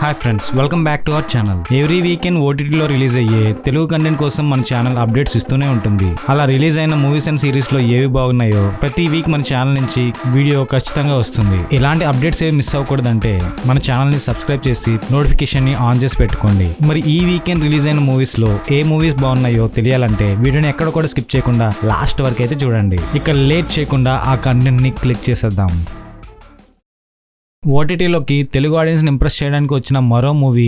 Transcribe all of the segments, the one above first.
Hi friends, welcome back to our channel. Every weekend ఓటీటీలో release అయ్యే Telugu content కోసం మన ఛానల్ అప్డేట్స్ ఇస్తూనే ఉంటుంది. అలా రిలీజ్ అయిన మూవీస్ అండ్ సిరీస్ లో ఏవి బాగున్నాయో ప్రతి వీక్ మన ఛానల్ నుంచి వీడియో ఖచ్చితంగా వస్తుంది. ఇలాంటి అప్డేట్స్ ఏవి మిస్ అవ్వకూడదంటే మన ఛానల్ ని సబ్స్క్రైబ్ చేసి నోటిఫికేషన్ ని ఆన్ చేసి పెట్టుకోండి. మరి ఈ వీకెండ్ రిలీజ్ అయిన మూవీస్ లో ఏ మూవీస్ బాగున్నాయో తెలియాలంటే వీడియోని ఎక్కడ కూడా స్కిప్ చేయకుండా లాస్ట్ వరకు అయితే చూడండి. ఇక లేట్ చేయకుండా ఆ కంటెంట్ ని క్లిక్ చేసేద్దాం. ఓటీటీలోకి తెలుగు ఆడియన్స్ ని ఇంప్రెస్ చేయడానికి వచ్చిన మరో మూవీ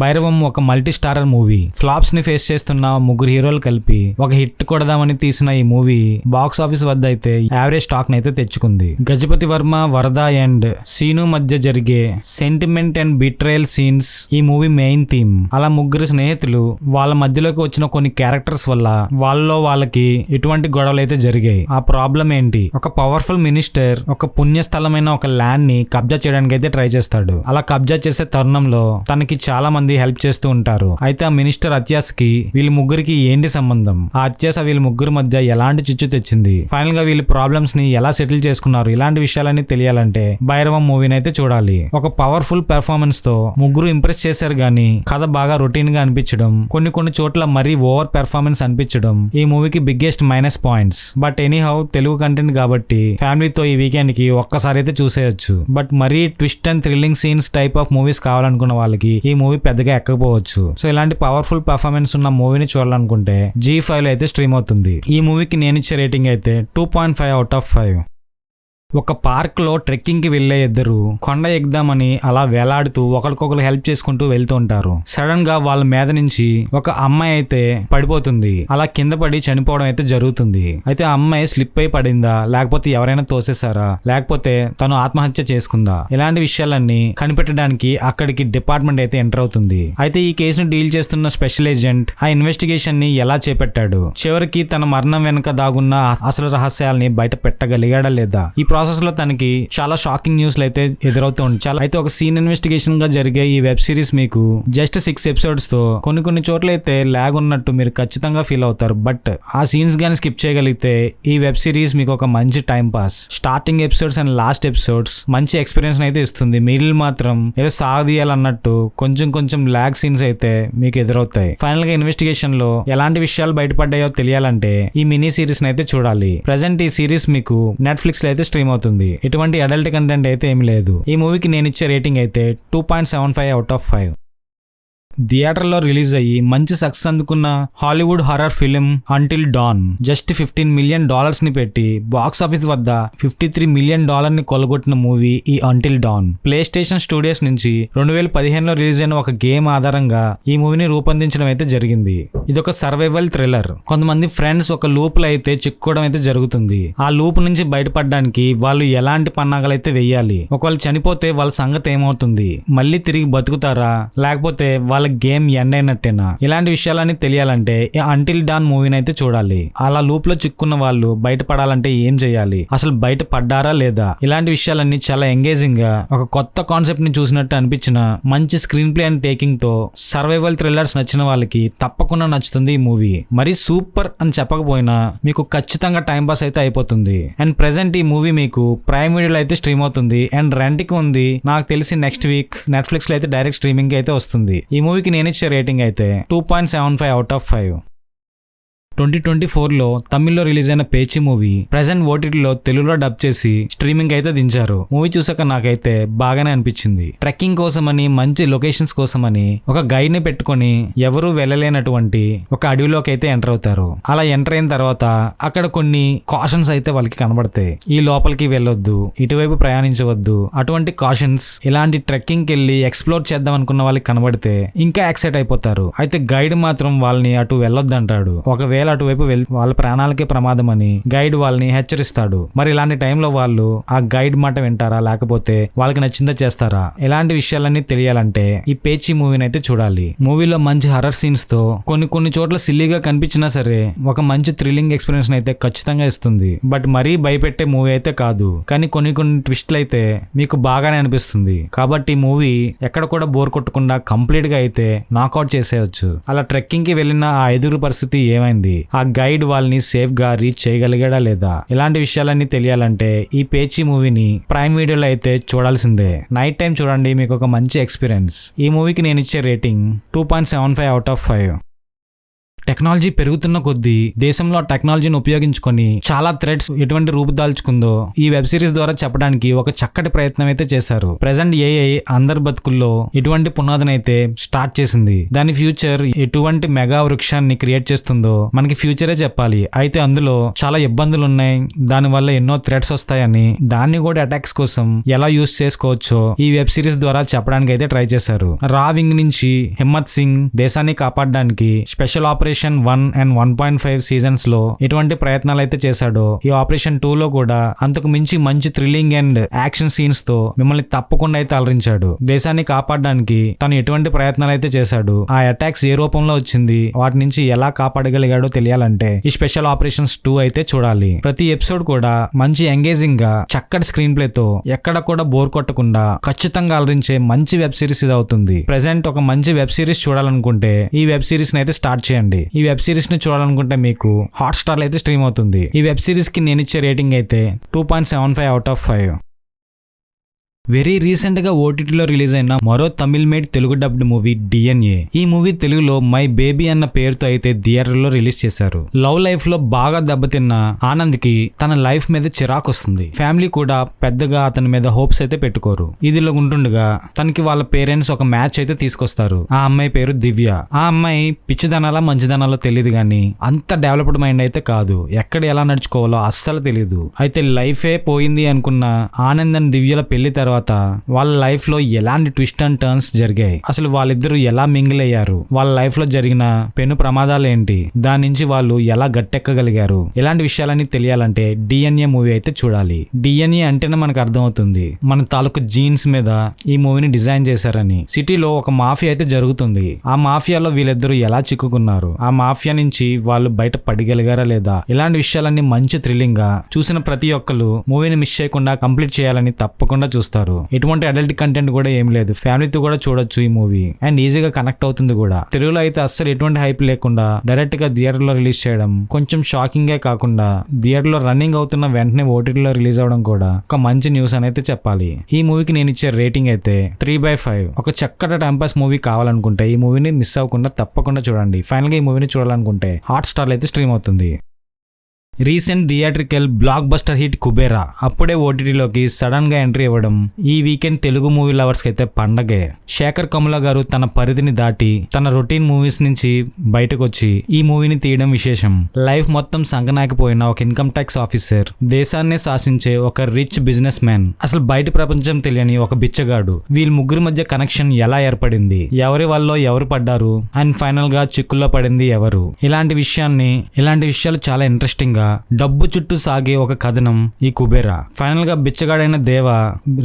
భైరవం ఒక మల్టీ స్టారర్ మూవీ. ఫ్లాప్స్ ని ఫేస్ చేస్తున్న ముగ్గురు హీరోలు కలిపి ఒక హిట్ కొడదామని తీసిన ఈ మూవీ బాక్స్ ఆఫీస్ వద్ద అయితే యావరేజ్ టాక్ నైతే తెచ్చుకుంది. గజపతి వర్మ, వరద అండ్ సీను మధ్య జరిగే సెంటిమెంట్ అండ్ బిట్రేయల్ సీన్స్ ఈ మూవీ మెయిన్ థీమ్. అలా ముగ్గురు స్నేహితులు వాళ్ళ మధ్యలోకి వచ్చిన కొన్ని క్యారెక్టర్స్ వల్ల వాళ్ళకి ఎటువంటి గొడవలు అయితే జరిగాయి. ఆ ప్రాబ్లం ఏంటి? ఒక పవర్ఫుల్ మినిస్టర్ ఒక పుణ్యస్థలమైన ఒక ల్యాండ్ ని కబ్జా చేయడానికి అయితే ట్రై చేస్తాడు. అలా కబ్జా చేసే తరుణంలో తనకి చాలా మంది హెల్ప్ చేస్తూ ఉంటారు. అయితే ఆ మినిస్టర్ అత్యాసకి వీళ్ళ ముగ్గురికి ఏంటి సంబంధం? ఆ అత్యాస వీళ్ళ ముగ్గురు మధ్య ఎలాంటి చిచ్చు తెచ్చింది? ఫైనల్ గా వీళ్ళ ప్రాబ్లమ్స్ ని ఎలా సెటిల్ చేసుకున్నారు? ఇలాంటి విషయాలన్నీ తెలియాలంటే భైరవం మూవీని అయితే చూడాలి. ఒక పవర్ఫుల్ పెర్ఫార్మెన్స్ తో ముగ్గురు ఇంప్రెస్ చేశారు గానీ కథ బాగా రొటీన్ గా అనిపించడం, కొన్ని చోట్ల మరీ ఓవర్ పెర్ఫార్మెన్స్ అనిపించడం ఈ మూవీకి biggest minus points. But anyhow Telugu content కాబట్టి ఫ్యామిలీతో ఈ వీకెండ్ కి ఒక్కసారి అయితే చూసేయచ్చు. బట్ మరీ twist and thrilling scenes type of movies కావాలనుకున్న వాళ్ళకి ఈ మూవీ పెద్దగా ఎక్కకపోవచ్చు. సో ఇలాంటి పవర్ఫుల్ పర్ఫార్మెన్స్ ఉన్న మూవీని చూడాలనుకుంటే G5 లో అయితే స్ట్రీమ్ అవుతుంది. ఈ మూవీకి నేను ఇచ్చే రేటింగ్ అయితే 2.5/5. ఒక పార్క్ లో ట్రెక్కింగ్ కి వెళ్లే ఇద్దరు కొండ ఎక్కుదామని అలా వేలాడుతూ ఒకరికొకరు హెల్ప్ చేసుకుంటూ వెళ్తూ ఉంటారు. సడన్ గా వాళ్ళ మీద నుంచి ఒక అమ్మాయి అయితే పడిపోతుంది. అలా కింద పడి చనిపోవడం అయితే జరుగుతుంది. అయితే ఆ అమ్మాయి స్లిప్ అయి పడిందా, లేకపోతే ఎవరైనా తోసేసారా, లేకపోతే తను ఆత్మహత్య చేసుకుందా? ఇలాంటి విషయాలన్నీ కనిపెట్టడానికి అక్కడికి డిపార్ట్మెంట్ అయితే ఎంటర్ అవుతుంది. అయితే ఈ కేసును డీల్ చేస్తున్న స్పెషల్ ఏజెంట్ ఆ ఇన్వెస్టిగేషన్ ని ఎలా చేపట్టాడు, చివరికి తన మరణం వెనుక దాగున్న అసలు రహస్యాల్ని బయట పెట్టగలిగాడా లేదా? ఈ ప్రాసెస్ లో తనకి చాలా షాకింగ్ న్యూస్లు అయితే ఎదురవుతూ ఉంటాయి. అయితే ఒక సీన్ ఇన్వెస్టిగేషన్ గా జరిగే ఈ వెబ్ సిరీస్ మీకు జస్ట్ 6 ఎపిసోడ్స్ తో కొన్ని చోట్ల అయితే లాగ్ ఉన్నట్టు మీరు ఖచ్చితంగా ఫీల్ అవుతారు. బట్ ఆ సీన్స్ గానీ స్కిప్ చేయగలిగితే ఈ వెబ్ సిరీస్ మీకు ఒక మంచి time pass. Starting episodes and last episodes మంచి ఎక్స్పీరియన్స్ అయితే ఇస్తుంది. మిడిల్ మాత్రం ఏదో సాగదీయాలన్నట్టు కొంచెం లాగ్ సీన్స్ అయితే మీకు ఎదురవుతాయి. ఫైనల్ గా ఇన్వెస్టిగేషన్ లో ఎలాంటి విషయాలు బయటపడ్డాయో తెలియాలంటే ఈ మినీ సిరీస్ అయితే చూడాలి. ప్రెసెంట్ ఈ సిరీస్ మీకు నెట్ఫ్లిక్స్ లో అయితే స్ట్రీమ్ అవుతుంది. ఎటువంటి అడల్ట్ కంటెంట్ అయితే ఏమి లేదు. ఈ మూవీకి నేను ఇచ్చే రేటింగ్ అయితే 2.75/5. థియేటర్లో రిలీజ్ అయ్యి మంచి సక్సెస్ అందుకున్న Hollywood horror film Until Dawn just $15 million ని పెట్టి బాక్స్ ఆఫీస్ వద్ద $53 మిలియన్ ని కొలగొట్టిన మూవీ ఈ Until Dawn. PlayStation Studios నుంచి 2015లో రిలీజ్ అయిన ఒక గేమ్ ఆధారంగా ఈ మూవీని రూపొందించడం అయితే జరిగింది. ఇదొక సర్వైవల్ థ్రిల్లర్. కొంతమంది ఫ్రెండ్స్ ఒక లూప్ లో అయితే చిక్కుకోవడం అయితే జరుగుతుంది. ఆ లూప్ నుంచి బయటపడడానికి వాళ్ళు ఎలాంటి పన్నాగాలైతే వెయ్యాలి, ఒకవేళ చనిపోతే వాళ్ళ సంగతి ఏమవుతుంది, మళ్ళీ తిరిగి బతుకుతారా, లేకపోతే వాళ్ళ గేమ్ ఎండ్ అయినట్టేనా? ఇలాంటి విషయాలన్నీ తెలియాలంటే అంటిల్ డాన్ మూవీని అయితే చూడాలి. అలా లూప్ లో చిక్కున్న వాళ్ళు బయటపడాలంటే ఏం చేయాలి, అసలు బయట పడ్డారా లేదా? ఇలాంటి విషయాలన్నీ చాలా ఎంగేజింగ్ గా ఒక కొత్త కాన్సెప్ట్ ని చూసినట్టు అనిపించిన మంచి స్క్రీన్ ప్లే అండ్ టేకింగ్ తో సర్వైవల్ థ్రిల్లర్స్ నచ్చిన వాళ్ళకి తప్పకుండా నచ్చుతుంది ఈ మూవీ. మరి సూపర్ అని చెప్పకపోయినా మీకు ఖచ్చితంగా టైం పాస్ అయితే అయిపోతుంది. అండ్ ప్రెసెంట్ ఈ మూవీ మీకు ప్రైమ్ వీడియోలో అయితే స్ట్రీమ్ అవుతుంది అండ్ రెంట్ కి ఉంది. నాకు తెలిసి నెక్స్ట్ వీక్ నెట్ఫ్లిక్స్ లో అయితే డైరెక్ట్ స్ట్రీమింగ్ అయితే వస్తుంది. ఈ మూవీకి నేను ఇచ్చే రేటింగ్ అయితే 2.75/5. 2024లో తమిళ్లో రిలీజ్ అయిన పేచి మూవీ ప్రెసెంట్ ఓటీటీలో తెలుగులో డబ్ చేసి స్ట్రీమింగ్ అయితే దించారు. మూవీ చూసాక నాకైతే బాగానే అనిపించింది. ట్రెక్కింగ్ కోసమని, మంచి లొకేషన్స్ కోసమని ఒక గైడ్ ని పెట్టుకొని ఎవరూ వెళ్ళలేనటువంటి ఒక అడవిలోకి అయితే ఎంటర్ అవుతారు. అలా ఎంటర్ అయిన తర్వాత అక్కడ కొన్ని కాషన్స్ అయితే వాళ్ళకి కనబడతాయి. ఈ లోపలికి వెళ్ళొద్దు, ఇటువైపు ప్రయాణించవద్దు, అటువంటి కాషన్స్. ఇలాంటి ట్రెక్కింగ్ కెళ్ళి ఎక్స్ప్లోర్ చేద్దాం అనుకున్న వాళ్ళకి కనబడితే ఇంకా ఎక్సైట్ అయిపోతారు. అయితే గైడ్ మాత్రం వాళ్ళని అటు వెళ్ళొద్దు అంటాడు. ఒకవేళ అటువైపు వాళ్ళ ప్రాణాలకే ప్రమాదం అని గైడ్ వాళ్ళని హెచ్చరిస్తాడు. మరి ఇలాంటి టైంలో వాళ్ళు ఆ గైడ్ మాట వింటారా, లేకపోతే వాళ్ళకి నచ్చిందా చేస్తారా? ఇలాంటి విషయాలన్నీ తెలియాలంటే ఈ పేచి మూవీని అయితే చూడాలి. మూవీలో మంచి హర్రర్ సీన్స్ తో కొన్ని చోట్ల సిల్లీగా కనిపించినా సరే ఒక మంచి థ్రిల్లింగ్ ఎక్స్పీరియన్స్ అయితే ఖచ్చితంగా ఇస్తుంది. బట్ మరీ భయపెట్టే మూవీ అయితే కాదు, కానీ కొన్ని ట్విస్ట్లు అయితే మీకు బాగానే అనిపిస్తుంది. కాబట్టి మూవీ ఎక్కడ కూడా బోర్ కొట్టకుండా కంప్లీట్ గా అయితే నాకౌట్ చేసేయచ్చు. అలా ట్రెక్కింగ్ కి వెళ్ళిన ఆ 5 పరిస్థితి ఏమైంది? ఆ గైడ్ వాళ్ళని సేఫ్ గా రీచ్ చేయగలిగాడా లేదా, ఇలాంటి విషయాలన్నీ తెలియాలంటే ఈ పేచీ మూవీని ప్రైమ్ వీడియోలో అయితే చూడాల్సిందే. నైట్ టైం చూడండి, మీకు ఒక మంచి ఎక్స్పీరియన్స్. ఈ మూవీకి నేను ఇచ్చే రేటింగ్ 2.75 అవుట్ ఆఫ్ 5. టెక్నాలజీ పెరుగుతున్న కొద్దీ దేశంలో టెక్నాలజీని ఉపయోగించుకొని చాలా థ్రెడ్స్ ఎటువంటి రూపుదాల్చుకుందో ఈ వెబ్ సిరీస్ ద్వారా చెప్పడానికి ఒక చక్కటి ప్రయత్నం అయితే చేశారు. ప్రెసెంట్ ఏఐ అందరి బతుకుల్లో ఎటువంటి పునాదనైతే స్టార్ట్ చేసింది. దాని ఫ్యూచర్ ఎటువంటి మెగా వృక్షాన్ని క్రియేట్ చేస్తుందో మనకి ఫ్యూచరే చెప్పాలి. అయితే అందులో చాలా ఇబ్బందులు ఉన్నాయి, దాని వల్ల ఎన్నో థ్రెడ్స్ వస్తాయని, దాన్ని కూడా అటాక్స్ కోసం ఎలా యూజ్ చేసుకోవచ్చో ఈ వెబ్ సిరీస్ ద్వారా చెప్పడానికి అయితే ట్రై చేశారు. రా వింగ్ నుంచి హిమ్మత్ సింగ్ దేశాన్ని కాపాడడానికి స్పెషల్ ఆపరేషన్ 1 and 1.5 సీజన్స్ లో ఎటువంటి ప్రయత్నాలు అయితే చేశాడో ఈ ఆపరేషన్ 2 లో కూడా అంతకు మించి మంచి థ్రిల్లింగ్ అండ్ యాక్షన్ సీన్స్ తో మిమ్మల్ని తప్పకుండా అయితే అలరించాడు. దేశాన్ని కాపాడడానికి తను ఎటువంటి ప్రయత్నాలు అయితే చేశాడు, ఆ అటాక్స్ ఏ రూపంలో వచ్చింది, వాటి నుంచి ఎలా కాపాడగలిగాడో తెలియాలంటే ఈ స్పెషల్ ఆపరేషన్స్ 2 అయితే చూడాలి. ప్రతి ఎపిసోడ్ కూడా మంచి ఎంగేజింగ్ గా చక్కటి స్క్రీన్ ప్లే తో ఎక్కడ కూడా బోర్ కొట్టకుండా ఖచ్చితంగా అలరించే మంచి వెబ్ సిరీస్ ఇది అవుతుంది. ప్రెసెంట్ ఒక మంచి వెబ్ సిరీస్ చూడాలనుకుంటే ఈ వెబ్ సిరీస్ ని అయితే స్టార్ట్ చేయండి. ఈ వెబ్ సిరీస్ ని చూడాలనుకుంటే మీకు హాట్‌స్టార్ అయితే స్ట్రీమ్ అవుతుంది. ఈ వెబ్ సిరీస్ కి నేను ఇచ్చే రేటింగ్ అయితే 2.75 అవుట్ ఆఫ్ 5. వెరీ రీసెంట్ గా ఓటీటీలో రిలీజ్ అయిన మరో Tamil made Telugu dubbed movie DNA. ఈ మూవీ తెలుగులో మై బేబీ అన్న పేరుతో అయితే థియేటర్ లో రిలీజ్ చేశారు. లవ్ లైఫ్ లో బాగా దెబ్బతిన్న ఆనంద్ కి తన లైఫ్ మీద చిరాకు వస్తుంది. ఫ్యామిలీ కూడా పెద్దగా అతని మీద హోప్స్ అయితే పెట్టుకోరు. ఇదిలో ఉంటుండగా తనకి వాళ్ళ పేరెంట్స్ ఒక మ్యాచ్ అయితే తీసుకొస్తారు. ఆ అమ్మాయి పేరు దివ్య. ఆ అమ్మాయి పిచ్చిదనాలా మంచిదనాలో తెలియదు గానీ అంత డెవలప్డ్ మైండ్ అయితే కాదు. ఎక్కడ ఎలా నడుచుకోవాలో అస్సలు తెలియదు. అయితే లైఫే పోయింది అనుకున్న ఆనంద్ అండ్ దివ్యల పెళ్లి తర్వాత వాళ్ళ లైఫ్ లో ఎలాంటి ట్విస్ట్ అండ్ టర్న్స్ జరిగాయి, అసలు వాళ్ళిద్దరూ ఎలా మింగిల్ అయ్యారు, వాళ్ళ లైఫ్ లో జరిగిన పెను ప్రమాదాలు ఏంటి, దాని నుంచి వాళ్ళు ఎలా గట్టెక్కగలిగారు, ఇలాంటి విషయాలన్నీ తెలియాలంటే డిఎన్ఏ మూవీ అయితే చూడాలి. డిఎన్ఏ అంటేనే మనకు అర్థమవుతుంది మన తాలూకు జీన్స్ మీద ఈ మూవీని డిజైన్ చేశారని. సిటీలో ఒక మాఫియా అయితే జరుగుతుంది. ఆ మాఫియాలో వీళ్ళిద్దరూ ఎలా చిక్కుకున్నారు, ఆ మాఫియా నుంచి వాళ్ళు బయట పడగలిగారా లేదా, ఇలాంటి విషయాలన్నీ మంచి థ్రిల్లింగ్ గా చూసిన ప్రతి ఒక్కరు మూవీని మిస్ చేయకుండా కంప్లీట్ చేయాలని తప్పకుండా చూస్తారు. ఎటువంటి అడల్ట్ కంటెంట్ కూడా ఏం లేదు, ఫ్యామిలీతో కూడా చూడొచ్చు ఈ మూవీ అండ్ ఈజీగా కనెక్ట్ అవుతుంది కూడా. తెలుగులో అయితే అస్సలు ఎటువంటి హైప్ లేకుండా డైరెక్ట్ గా థియేటర్ లో రిలీజ్ చేయడం కొంచెం షాకింగ్ గా కాకుండా థియేటర్ లో రన్నింగ్ అవుతున్న వెంటనే ఓటీటీలో రిలీజ్ అవడం కూడా ఒక మంచి న్యూస్ అని అయితే చెప్పాలి. ఈ మూవీకి నేను ఇచ్చే రేటింగ్ అయితే 3/5. ఒక చక్కటి టైం పాస్ మూవీ కావాలనుకుంటే ఈ మూవీని మిస్ అవ్వకుండా తప్పకుండా చూడండి. ఫైనల్ గా ఈ మూవీని చూడాలనుకుంటే హాట్‌స్టార్ అయితే స్ట్రీమ్ అవుతుంది. Recent theatrical block buster hit Kubera అప్పుడే ఓటీటీలోకి సడన్ గా ఎంట్రీ ఇవ్వడం ఈ వీకెండ్ తెలుగు మూవీ లవర్స్ కి అయితే పండగే. శేఖర్ కమల గారు తన పరిధిని దాటి తన రొటీన్ మూవీస్ నుంచి బయటకు వచ్చి ఈ మూవీని తీయడం విశేషం. లైఫ్ మొత్తం సంగనాకపోయిన ఒక ఇన్కమ్ ట్యాక్స్ ఆఫీసర్, దేశాన్ని శాసించే ఒక రిచ్ బిజినెస్ మ్యాన్, అసలు బయట ప్రపంచం తెలియని ఒక బిచ్చగాడు, వీళ్ళ ముగ్గురు మధ్య కనెక్షన్ ఎలా ఏర్పడింది, ఎవరి వల్ల ఎవరు పడ్డారు అండ్ ఫైనల్ గా చిక్కుల్లో పడింది ఎవరు, ఇలాంటి విషయాలు చాలా ఇంట్రెస్టింగ్ గా డబ్బు చుట్టూ సాగే ఒక కథనం ఈ కుబేరా. ఫైనల్ గా బిచ్చగాడైన దేవ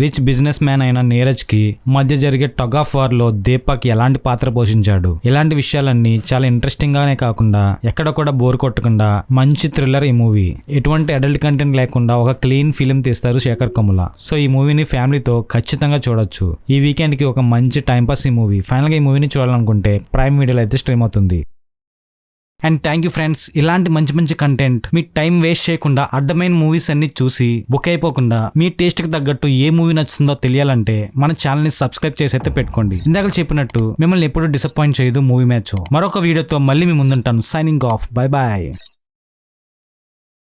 రిచ్ బిజినెస్ మ్యాన్ అయిన నీరజ్ కి మధ్య జరిగే టగ్ ఆఫ్ వార్ లో దీపక్ ఎలాంటి పాత్ర పోషించాడు, ఇలాంటి విషయాలన్నీ చాలా ఇంట్రెస్టింగ్ గానే కాకుండా ఎక్కడ కూడా బోర్ కొట్టకుండా మంచి థ్రిల్లర్ ఈ మూవీ. ఎటువంటి అడల్ట్ కంటెంట్ లేకుండా ఒక క్లీన్ ఫిలిం తీస్తారు శేఖర్ కమల. సో ఈ మూవీని ఫ్యామిలీతో ఖచ్చితంగా చూడొచ్చు. ఈ వీకెండ్ కి ఒక మంచి టైం పాస్ ఈ మూవీ. ఫైనల్ గా ఈ మూవీని చూడాలనుకుంటే ప్రైమ్ వీడియోలో అయితే స్ట్రీమ్ అవుతుంది. అండ్ థ్యాంక్ యూ ఫ్రెండ్స్, ఇలాంటి మంచి మంచి కంటెంట్ మీ టైం వేస్ట్ చేయకుండా అడ్డమైన మూవీస్ అన్ని చూసి బుక్ అయిపోకుండా మీ టేస్ట్ కి తగ్గట్టు ఏ మూవీ నచ్చుతుందో తెలియాలంటే మన ఛానల్ ని సబ్స్క్రైబ్ చేసి అయితే పెట్టుకోండి. ఇందాక చెప్పినట్టు మిమ్మల్ని ఎప్పుడు డిసప్పాయింట్ చేయదు మూవీ మ్యాచ్. మరొక వీడియోతో మళ్ళీ మీ ముందుంటాను. Signing off. Bye bye.